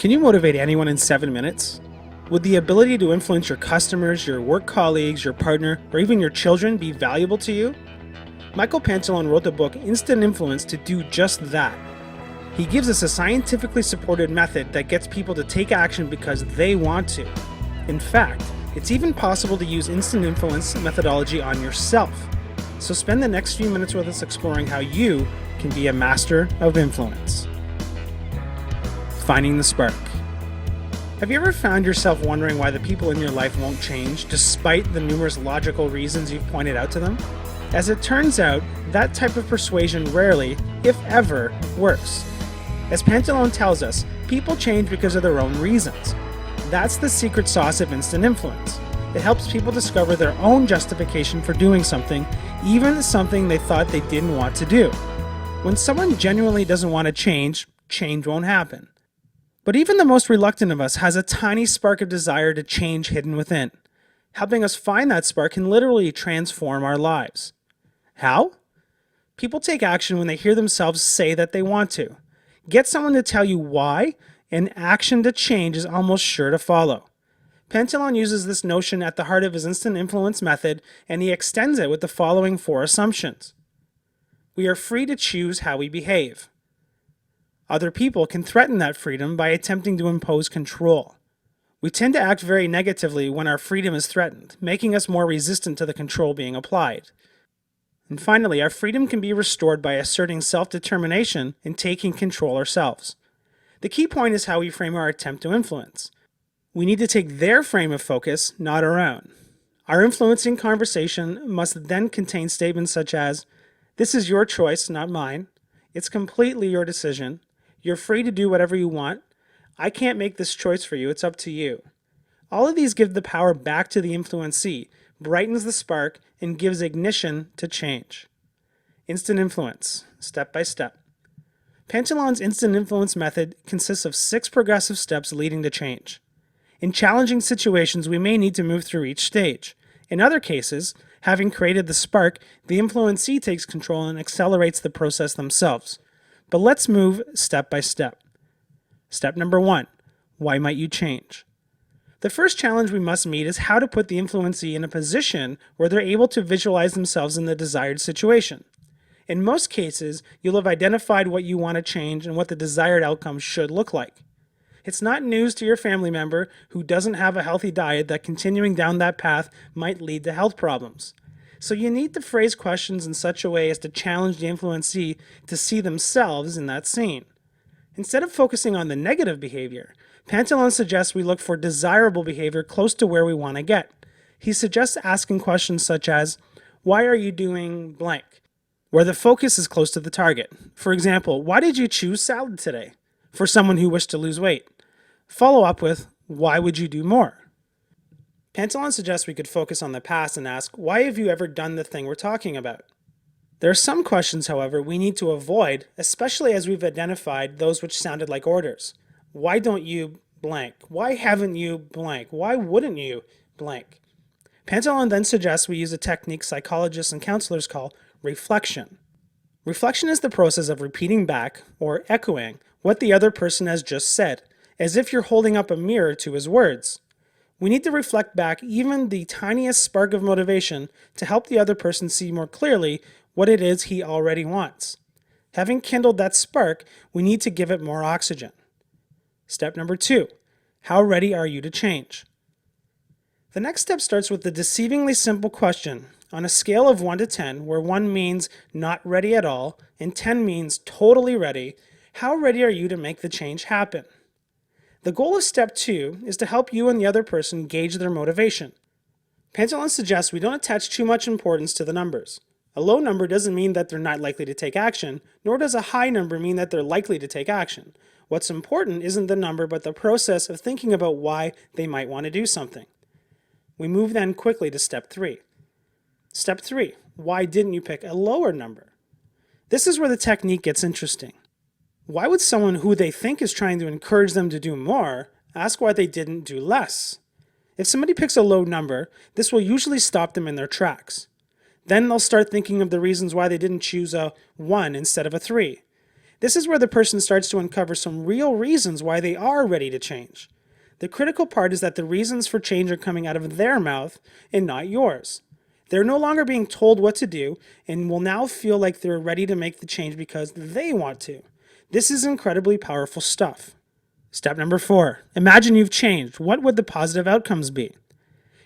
Can you motivate anyone in 7 minutes? Would the ability to influence your customers, your work colleagues, your partner, or even your children be valuable to you? Michael Pantalon wrote the book Instant Influence to do just that. He gives us a scientifically supported method that gets people to take action because they want to. In fact, it's even possible to use instant influence methodology on yourself. So spend the next few minutes with us exploring how you can be a master of influence. Finding the spark. Have you ever found yourself wondering why the people in your life won't change, despite the numerous logical reasons you've pointed out to them? As it turns out, that type of persuasion rarely, if ever, works. As Pantalon tells us, people change because of their own reasons. That's the secret sauce of instant influence. It helps people discover their own justification for doing something, even something they thought they didn't want to do. When someone genuinely doesn't want to change, change won't happen. But even the most reluctant of us has a tiny spark of desire to change hidden within. Helping us find that spark can literally transform our lives. How? People take action when they hear themselves say that they want to. Get someone to tell you why, and action to change is almost sure to follow. Pantalon uses this notion at the heart of his instant influence method, and he extends it with the following 4 assumptions. We are free to choose how we behave. Other people can threaten that freedom by attempting to impose control. We tend to act very negatively when our freedom is threatened, making us more resistant to the control being applied. And finally, our freedom can be restored by asserting self-determination and taking control ourselves. The key point is how we frame our attempt to influence. We need to take their frame of focus, not our own. Our influencing conversation must then contain statements such as, "This is your choice, not mine. It's completely your decision. You're free to do whatever you want. I can't make this choice for you. It's up to you." All of these give the power back to the influencee, brightens the spark, and gives ignition to change. Instant influence, step by step. Pantalon's instant influence method consists of 6 progressive steps leading to change. In challenging situations, we may need to move through each stage. In other cases, having created the spark, the influencee takes control and accelerates the process themselves. But let's move step by step. Step number 1, why might you change? The first challenge we must meet is how to put the influencee in a position where they're able to visualize themselves in the desired situation. In most cases, you'll have identified what you want to change and what the desired outcome should look like. It's not news to your family member who doesn't have a healthy diet that continuing down that path might lead to health problems. So you need to phrase questions in such a way as to challenge the influencee to see themselves in that scene. Instead of focusing on the negative behavior, Pantalon suggests we look for desirable behavior close to where we want to get. He suggests asking questions such as, "Why are you doing blank?" where the focus is close to the target. For example, "Why did you choose salad today?" for someone who wished to lose weight. Follow up with, "Why would you do more?" Pantalon suggests we could focus on the past and ask, why have you ever done the thing we're talking about? There are some questions, however, we need to avoid, especially as we've identified those which sounded like orders. Why don't you blank? Why haven't you blank? Why wouldn't you blank? Pantalon then suggests we use a technique psychologists and counselors call reflection. Reflection is the process of repeating back, or echoing, what the other person has just said, as if you're holding up a mirror to his words. We need to reflect back even the tiniest spark of motivation to help the other person see more clearly what it is he already wants. Having kindled that spark, we need to give it more oxygen. Step number 2, how ready are you to change? The next step starts with the deceivingly simple question. On a scale of 1 to 10, where 1 means not ready at all and 10 means totally ready, how ready are you to make the change happen? The goal of step 2 is to help you and the other person gauge their motivation. Pantalon suggests we don't attach too much importance to the numbers. A low number doesn't mean that they're not likely to take action, nor does a high number mean that they're likely to take action. What's important isn't the number, but the process of thinking about why they might want to do something. We move then quickly to step 3. Step 3, why didn't you pick a lower number? This is where the technique gets interesting. Why would someone who they think is trying to encourage them to do more ask why they didn't do less? If somebody picks a low number, this will usually stop them in their tracks. Then they'll start thinking of the reasons why they didn't choose a 1 instead of a 3. This is where the person starts to uncover some real reasons why they are ready to change. The critical part is that the reasons for change are coming out of their mouth and not yours. They're no longer being told what to do and will now feel like they're ready to make the change because they want to. This is incredibly powerful stuff. Step number 4. Imagine you've changed. What would the positive outcomes be?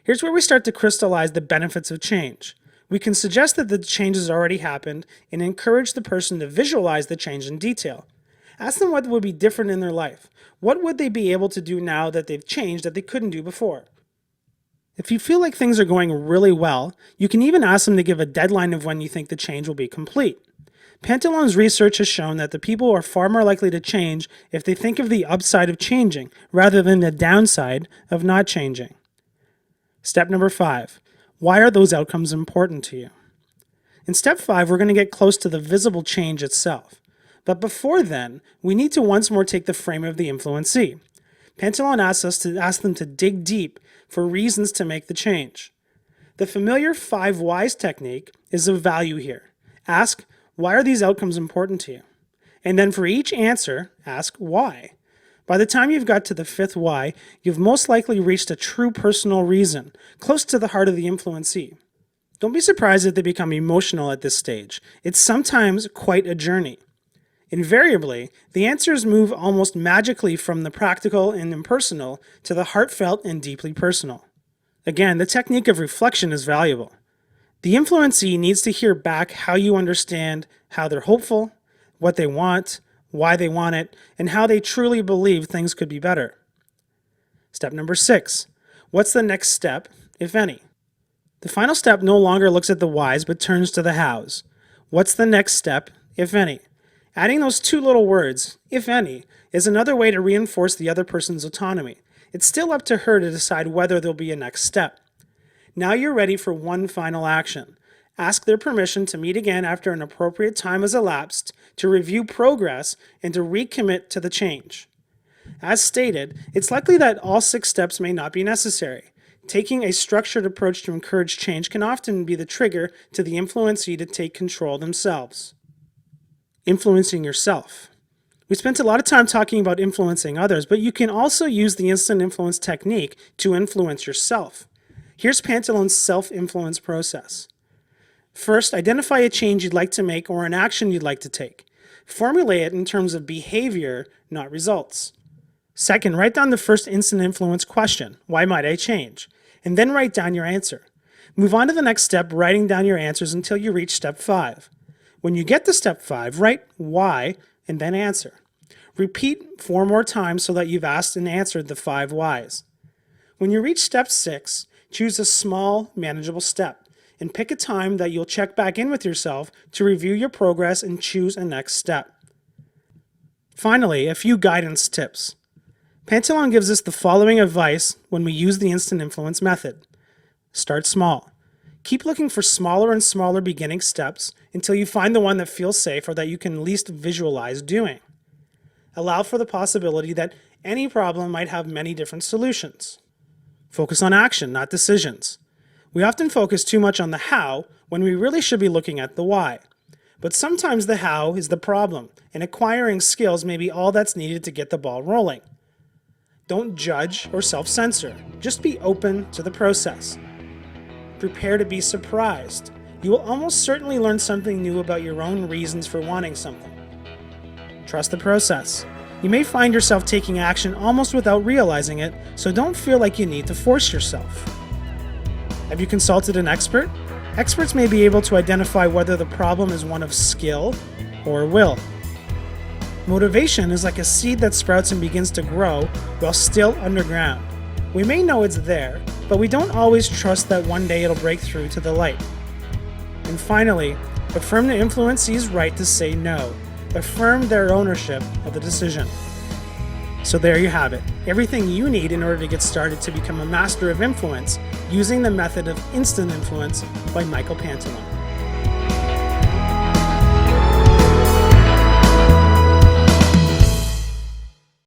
Here's where we start to crystallize the benefits of change. We can suggest that the change has already happened and encourage the person to visualize the change in detail. Ask them what would be different in their life. What would they be able to do now that they've changed that they couldn't do before? If you feel like things are going really well, you can even ask them to give a deadline of when you think the change will be complete. Pantalon's research has shown that the people are far more likely to change if they think of the upside of changing rather than the downside of not changing. Step number 5. Why are those outcomes important to you? In step 5, we're going to get close to the visible change itself. But before then, we need to once more take the frame of the influencee. Pantalon asks us to ask them to dig deep for reasons to make the change. The familiar 5 whys technique is of value here. Ask, why are these outcomes important to you? And then for each answer, ask why. By the time you've got to the 5th why, you've most likely reached a true personal reason, close to the heart of the influencee. Don't be surprised if they become emotional at this stage. It's sometimes quite a journey. Invariably, the answers move almost magically from the practical and impersonal to the heartfelt and deeply personal. Again, the technique of reflection is valuable. The influencee needs to hear back how you understand how they're hopeful, what they want, why they want it, and how they truly believe things could be better. Step number 6. What's the next step, if any? The final step no longer looks at the whys but turns to the hows. What's the next step, if any? Adding those 2 little words, if any, is another way to reinforce the other person's autonomy. It's still up to her to decide whether there'll be a next step. Now you're ready for one final action. Ask their permission to meet again after an appropriate time has elapsed, to review progress, and to recommit to the change. As stated, it's likely that all 6 steps may not be necessary. Taking a structured approach to encourage change can often be the trigger to the influencee to take control themselves. Influencing yourself. We spent a lot of time talking about influencing others, but you can also use the instant influence technique to influence yourself. Here's Pantalon's self-influence process. First, identify a change you'd like to make or an action you'd like to take. Formulate it in terms of behavior, not results. Second, write down the first instant influence question, why might I change? And then write down your answer. Move on to the next step, writing down your answers until you reach step 5. When you get to step 5, write why and then answer. Repeat 4 more times so that you've asked and answered the 5 whys. When you reach step 6, choose a small, manageable step and pick a time that you'll check back in with yourself to review your progress and choose a next step. Finally, a few guidance tips. Pantalon gives us the following advice when we use the instant influence method. Start small. Keep looking for smaller and smaller beginning steps until you find the one that feels safe or that you can least visualize doing. Allow for the possibility that any problem might have many different solutions. Focus on action, not decisions. We often focus too much on the how when we really should be looking at the why. But sometimes the how is the problem, and acquiring skills may be all that's needed to get the ball rolling. Don't judge or self-censor. Just be open to the process. Prepare to be surprised. You will almost certainly learn something new about your own reasons for wanting something. Trust the process. You may find yourself taking action almost without realizing it, so don't feel like you need to force yourself. Have you consulted an expert? Experts may be able to identify whether the problem is one of skill or will. Motivation is like a seed that sprouts and begins to grow while still underground. We may know it's there, but we don't always trust that one day it'll break through to the light. And finally, affirm the influencee's right to say no. Affirm their ownership of the decision. So there you have it. Everything you need in order to get started to become a master of influence using the method of instant influence by Michael Pantalon.